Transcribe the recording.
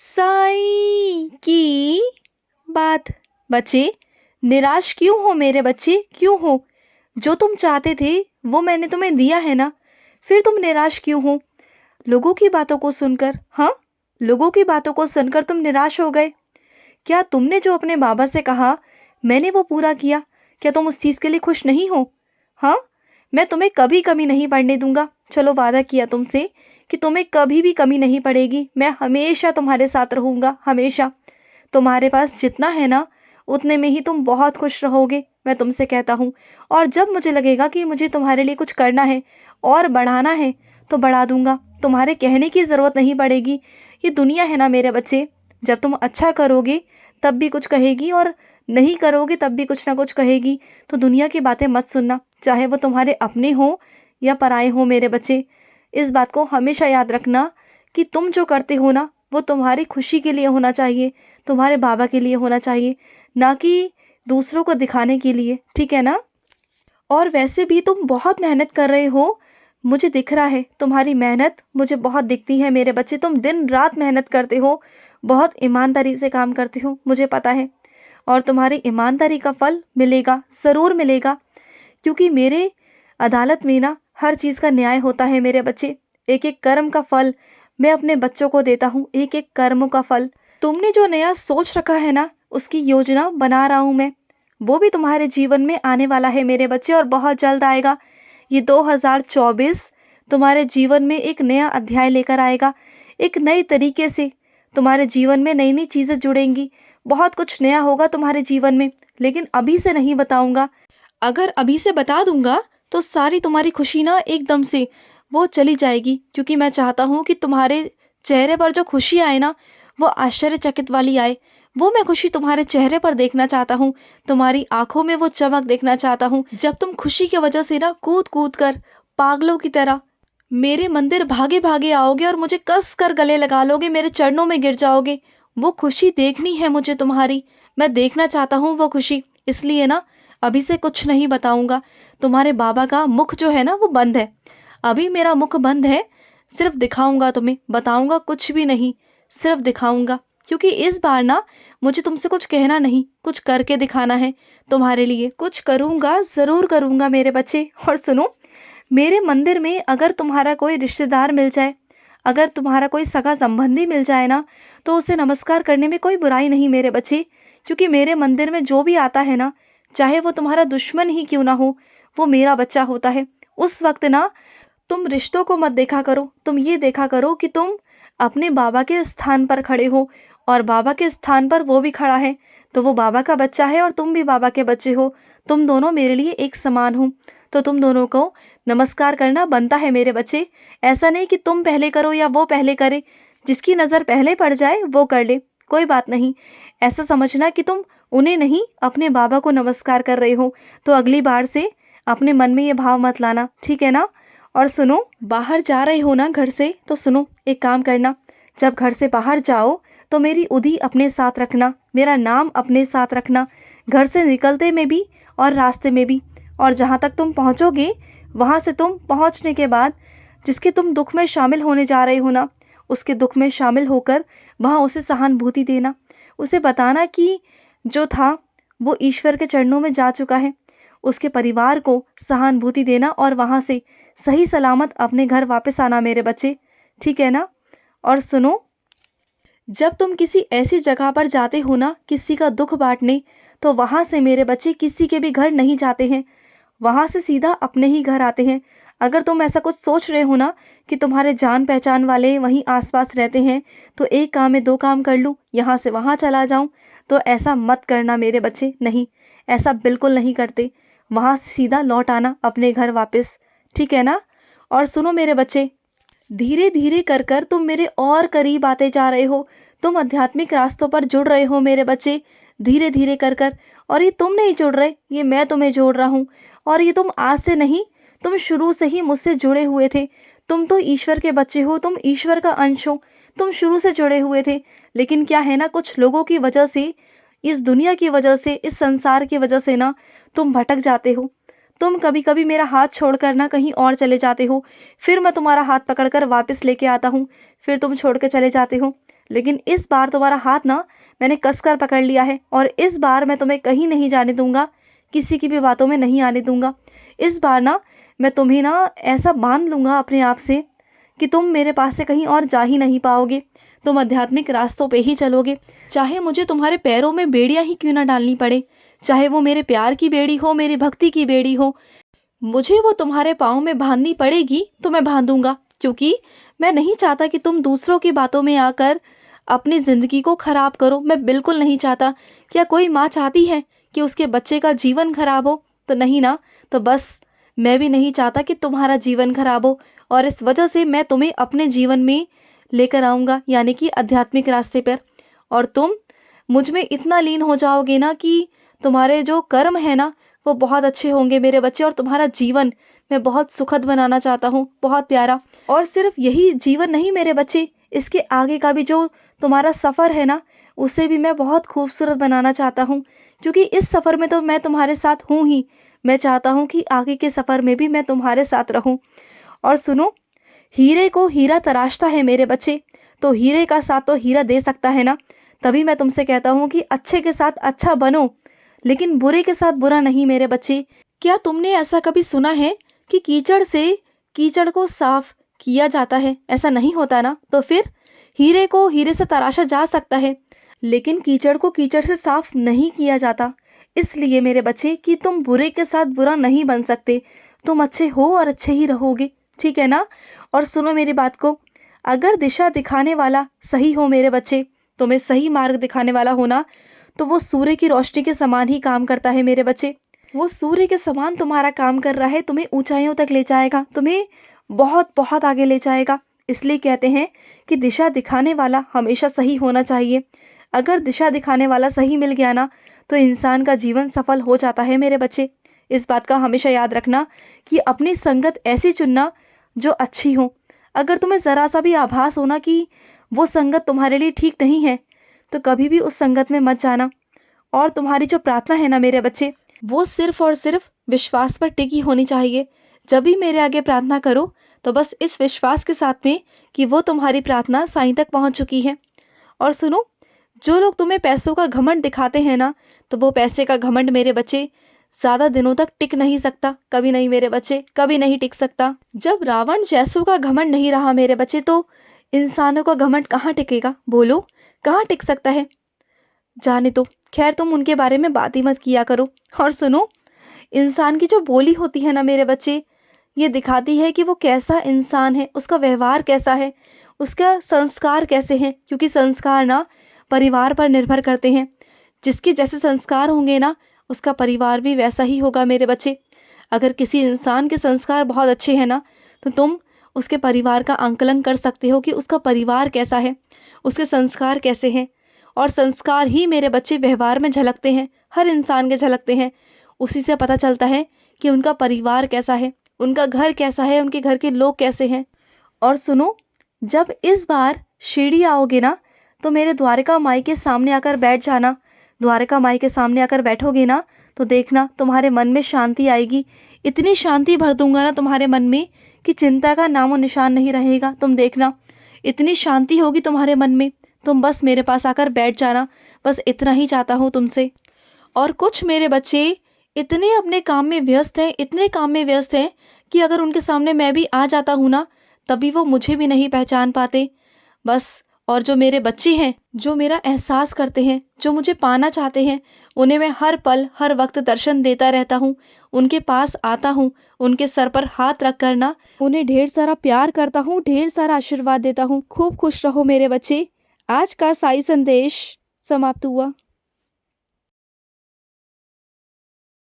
साईं की बात। बच्चे, निराश क्यों हो मेरे बच्चे, क्यों हो? जो तुम चाहते थे वो मैंने तुम्हें दिया है ना, फिर तुम निराश क्यों हो? लोगों की बातों को सुनकर, हाँ, लोगों की बातों को सुनकर तुम निराश हो गए। क्या तुमने जो अपने बाबा से कहा मैंने वो पूरा किया? क्या तुम उस चीज़ के लिए खुश नहीं हो? हाँ, मैं तुम्हें कभी कमी नहीं पड़ने दूंगा। चलो, वादा किया तुमसे कि तुम्हें कभी भी कमी नहीं पड़ेगी। मैं हमेशा तुम्हारे साथ रहूंगा, हमेशा। तुम्हारे पास जितना है ना, उतने में ही तुम बहुत खुश रहोगे, मैं तुमसे कहता हूँ। और जब मुझे लगेगा कि मुझे तुम्हारे लिए कुछ करना है और बढ़ाना है, तो बढ़ा दूंगा। तुम्हारे कहने की ज़रूरत नहीं पड़ेगी। ये दुनिया है ना मेरे बच्चे, जब तुम अच्छा करोगे तब भी कुछ कहेगी, और नहीं करोगे तब भी कुछ ना कुछ कहेगी। तो दुनिया की बातें मत सुनना, चाहे वो तुम्हारे अपने हो या पराए हो मेरे बच्चे। इस बात को हमेशा याद रखना कि तुम जो करते हो ना, वो तुम्हारी खुशी के लिए होना चाहिए, तुम्हारे बाबा के लिए होना चाहिए, ना कि दूसरों को दिखाने के लिए, ठीक है ना? और वैसे भी तुम बहुत मेहनत कर रहे हो, मुझे दिख रहा है। तुम्हारी मेहनत मुझे बहुत दिखती है मेरे बच्चे। तुम दिन रात मेहनत करते हो, बहुत ईमानदारी से काम करते हो, मुझे पता है। और तुम्हारी ईमानदारी का फल मिलेगा, ज़रूर मिलेगा। क्योंकि मेरे अदालत में ना हर चीज़ का न्याय होता है मेरे बच्चे। एक एक कर्म का फल मैं अपने बच्चों को देता हूँ, एक एक कर्मों का फल। तुमने जो नया सोच रखा है ना, उसकी योजना बना रहा हूँ मैं। वो भी तुम्हारे जीवन में आने वाला है मेरे बच्चे, और बहुत जल्द आएगा। ये 2024 तुम्हारे जीवन में एक नया अध्याय लेकर आएगा। एक नई तरीके से तुम्हारे जीवन में नई नई चीज़ें जुड़ेंगी। बहुत कुछ नया होगा तुम्हारे जीवन में, लेकिन अभी से नहीं बताऊंगा। अगर अभी से बता दूंगा तो सारी तुम्हारी खुशी ना एकदम से वो चली जाएगी। क्योंकि मैं चाहता हूँ कि तुम्हारे चेहरे पर जो खुशी आए ना, वो आश्चर्यचकित वाली आए। वो मैं खुशी तुम्हारे चेहरे पर देखना चाहता हूँ, तुम्हारी आंखों में वो चमक देखना चाहता हूँ, जब तुम खुशी की वजह से ना कूद कूद कर पागलों की तरह मेरे मंदिर भागे भागे आओगे और मुझे कस कर गले लगा लोगे, मेरे चरणों में गिर जाओगे। वो खुशी देखनी है मुझे तुम्हारी, मैं देखना चाहता हूँ वो खुशी। इसलिए ना अभी से कुछ नहीं बताऊंगा। तुम्हारे बाबा का मुख जो है ना, वो बंद है। अभी मेरा मुख बंद है। सिर्फ दिखाऊंगा तुम्हें, बताऊंगा कुछ भी नहीं, सिर्फ दिखाऊंगा। क्योंकि इस बार ना मुझे तुमसे कुछ कहना नहीं, कुछ करके दिखाना है तुम्हारे लिए। कुछ करूंगा, ज़रूर करूंगा मेरे बच्चे। और सुनो, मेरे मंदिर में अगर तुम्हारा कोई रिश्तेदार मिल जाए, अगर तुम्हारा कोई सगा संबंधी मिल जाए ना, तो उसे नमस्कार करने में कोई बुराई नहीं मेरे बच्चे। क्योंकि मेरे मंदिर में जो भी आता है ना, चाहे वो तुम्हारा दुश्मन ही क्यों ना हो, वो मेरा बच्चा होता है। उस वक्त ना तुम रिश्तों को मत देखा करो, तुम ये देखा करो कि तुम अपने बाबा के स्थान पर खड़े हो, और बाबा के स्थान पर वो भी खड़ा है। तो वो बाबा का बच्चा है और तुम भी बाबा के बच्चे हो। तुम दोनों मेरे लिए एक समान हो। तो तुम दोनों को नमस्कार करना बनता है मेरे बच्चे। ऐसा नहीं कि तुम पहले करो या वो पहले करे। जिसकी नज़र पहले पड़ जाए वो कर ले, कोई बात नहीं। ऐसा समझना कि तुम उन्हें नहीं, अपने बाबा को नमस्कार कर रहे हो। तो अगली बार से अपने मन में ये भाव मत लाना, ठीक है ना? और सुनो, बाहर जा रहे हो ना घर से, तो सुनो, एक काम करना। जब घर से बाहर जाओ तो मेरी उदी अपने साथ रखना, मेरा नाम अपने साथ रखना, घर से निकलते में भी और रास्ते में भी। और जहाँ तक तुम पहुँचोगे, वहाँ से तुम पहुँचने के बाद जिसके तुम दुख में शामिल होने जा रहे हो ना, उसके दुख में शामिल होकर वहाँ उसे सहानुभूति देना। उसे बताना कि जो था वो ईश्वर के चरणों में जा चुका है। उसके परिवार को सहानुभूति देना और वहाँ से सही सलामत अपने घर वापस आना मेरे बच्चे, ठीक है ना? और सुनो, जब तुम किसी ऐसी जगह पर जाते हो ना किसी का दुख बांटने, तो वहाँ से मेरे बच्चे किसी के भी घर नहीं जाते हैं, वहाँ से सीधा अपने ही घर आते हैं। अगर तुम ऐसा कुछ सोच रहे हो ना कि तुम्हारे जान पहचान वाले वहीं आसपास रहते हैं, तो एक काम में दो काम कर लूँ, यहाँ से वहाँ चला जाऊँ, तो ऐसा मत करना मेरे बच्चे। नहीं, ऐसा बिल्कुल नहीं करते। वहाँ से सीधा लौट आना अपने घर वापस, ठीक है ना? और सुनो मेरे बच्चे, धीरे धीरे कर कर तुम मेरे और करीब आते जा रहे हो। तुम आध्यात्मिक रास्तों पर जुड़ रहे हो मेरे बच्चे, धीरे धीरे कर कर। और ये तुम नहीं जुड़ रहे, ये मैं तुम्हें जोड़ रहा हूँ। और ये तुम आज से नहीं, तुम शुरू से ही मुझसे जुड़े हुए थे। तुम तो ईश्वर के बच्चे हो, तुम ईश्वर का अंश हो, तुम शुरू से जुड़े हुए थे। लेकिन क्या है ना, कुछ लोगों की वजह से, इस दुनिया की वजह से, इस संसार की वजह से ना तुम भटक जाते हो। तुम कभी कभी मेरा हाथ छोड़कर ना कहीं और चले जाते हो, फिर मैं तुम्हारा हाथ पकड़कर वापस लेके आता हूँ, फिर तुम छोड़ के चले जाते हो। लेकिन इस बार तुम्हारा हाथ ना मैंने कसकर पकड़ लिया है और इस बार मैं तुम्हें कहीं नहीं जाने दूंगा, किसी की भी बातों में नहीं आने दूंगा। इस बार ना मैं तुम्हें ना ऐसा बांध लूँगा अपने आप से कि तुम मेरे पास से कहीं और जा ही नहीं पाओगे। तुम आध्यात्मिक रास्तों पे ही चलोगे, चाहे मुझे तुम्हारे पैरों में बेड़ियाँ ही क्यों ना डालनी पड़े, चाहे वो मेरे प्यार की बेड़ी हो, मेरी भक्ति की बेड़ी हो, मुझे वो तुम्हारे पाँव में बांधनी पड़ेगी तो मैं बांधूंगा। क्योंकि मैं नहीं चाहता कि तुम दूसरों की बातों में आकर अपनी ज़िंदगी को ख़राब करो। मैं बिल्कुल नहीं चाहता। क्या कोई माँ चाहती है कि उसके बच्चे का जीवन खराब हो? तो नहीं ना। तो बस मैं भी नहीं चाहता कि तुम्हारा जीवन खराब हो, और इस वजह से मैं तुम्हें अपने जीवन में लेकर आऊँगा, यानी कि आध्यात्मिक रास्ते पर। और तुम मुझ में इतना लीन हो जाओगे ना कि तुम्हारे जो कर्म है ना वो बहुत अच्छे होंगे मेरे बच्चे, और तुम्हारा जीवन मैं बहुत सुखद बनाना चाहता हूँ, बहुत प्यारा। और सिर्फ यही जीवन नहीं मेरे बच्चे, इसके आगे का भी जो तुम्हारा सफ़र है ना उसे भी मैं बहुत खूबसूरत बनाना चाहता हूँ। क्योंकि इस सफ़र में तो मैं तुम्हारे साथ हूँ ही, मैं चाहता हूँ कि आगे के सफ़र में भी मैं तुम्हारे साथ रहूँ। और सुनो, हीरे को हीरा तराशता है मेरे बच्चे, तो हीरे का साथ तो हीरा दे सकता है ना। तभी मैं तुमसे कहता हूँ कि अच्छे के साथ अच्छा बनो, लेकिन बुरे के साथ बुरा नहीं मेरे बच्चे। क्या तुमने ऐसा कभी सुना है कि कीचड़ से कीचड़ को साफ किया जाता है? ऐसा नहीं होता ना। तो फिर हीरे को हीरे से तराशा जा सकता है, लेकिन कीचड़ को कीचड़ से साफ नहीं किया जाता। इसलिए मेरे बच्चे कि तुम बुरे के साथ बुरा नहीं बन सकते, तुम अच्छे हो और अच्छे ही रहोगे, ठीक है ना। और सुनो मेरी बात को, अगर दिशा दिखाने वाला सही हो मेरे बच्चे, तुम्हें सही मार्ग दिखाने वाला हो ना, तो वो सूर्य की रोशनी के समान ही काम करता है मेरे बच्चे। वो सूर्य के समान तुम्हारा काम कर रहा है, तुम्हें ऊंचाइयों तक ले जाएगा, तुम्हें बहुत बहुत आगे ले जाएगा। इसलिए कहते हैं कि दिशा दिखाने वाला हमेशा सही होना चाहिए। अगर दिशा दिखाने वाला सही मिल गया ना तो इंसान का जीवन सफल हो जाता है मेरे बच्चे। इस बात का हमेशा याद रखना कि अपनी संगत ऐसी चुनना जो अच्छी हो। अगर तुम्हें ज़रा सा भी आभास हो ना कि वो संगत तुम्हारे लिए ठीक नहीं है, तो कभी भी उस संगत में मत जाना। और तुम्हारी जो प्रार्थना है ना मेरे बच्चे, वो सिर्फ और सिर्फ विश्वास पर टिकी होनी चाहिए। जब भी मेरे आगे प्रार्थना करो तो बस इस विश्वास के साथ में कि वो तुम्हारी प्रार्थना साईं तक पहुंच चुकी है। और सुनो, जो लोग तुम्हें पैसों का घमंड दिखाते हैं ना, तो वो पैसे का घमंड मेरे बच्चे ज़्यादा दिनों तक टिक नहीं सकता, कभी नहीं मेरे बच्चे, कभी नहीं टिक सकता। जब रावण जैसों का घमंड नहीं रहा मेरे बच्चे, तो इंसानों का घमंड कहाँ टिकेगा? बोलो, कहाँ टिक सकता है? जाने दो, खैर तुम उनके बारे में बात ही मत किया करो। और सुनो, इंसान की जो बोली होती है ना मेरे बच्चे, ये दिखाती है कि वो कैसा इंसान है, उसका व्यवहार कैसा है, उसका संस्कार कैसे हैं। क्योंकि संस्कार ना परिवार पर निर्भर करते हैं। जिसके जैसे संस्कार होंगे ना, उसका परिवार भी वैसा ही होगा मेरे बच्चे। अगर किसी इंसान के संस्कार बहुत अच्छे हैं ना, तो तुम उसके परिवार का आंकलन कर सकते हो कि उसका परिवार कैसा है, उसके संस्कार कैसे हैं। और संस्कार ही मेरे बच्चे व्यवहार में झलकते हैं, हर इंसान के झलकते हैं। उसी से पता चलता है कि उनका परिवार कैसा है, उनका घर कैसा है, उनके घर के लोग कैसे हैं। और सुनो, जब इस बार शिरडी आओगे ना, तो मेरे द्वारका माई के सामने आकर बैठ जाना। द्वारका माई के सामने आकर बैठोगे ना, तो देखना तुम्हारे मन में शांति आएगी। इतनी शांति भर दूंगा ना तुम्हारे मन में कि चिंता का नामो निशान नहीं रहेगा। तुम देखना, इतनी शांति होगी तुम्हारे मन में। तुम बस मेरे पास आकर बैठ जाना, बस इतना ही चाहता हूँ तुमसे। और कुछ मेरे बच्चे इतने अपने काम में व्यस्त हैं, इतने काम में व्यस्त हैं कि अगर उनके सामने मैं भी आ जाता हूँ ना, तभी वो मुझे भी नहीं पहचान पाते। बस, और जो मेरे बच्चे हैं, जो मेरा एहसास करते हैं, जो मुझे पाना चाहते हैं, उन्हें मैं हर पल हर वक्त दर्शन देता रहता हूँ, उनके पास आता हूँ, उनके सर पर हाथ रख कर ना उन्हें ढेर सारा प्यार करता हूँ, ढेर सारा आशीर्वाद देता हूँ। खूब खुश रहो मेरे बच्चे। आज का साई संदेश समाप्त हुआ।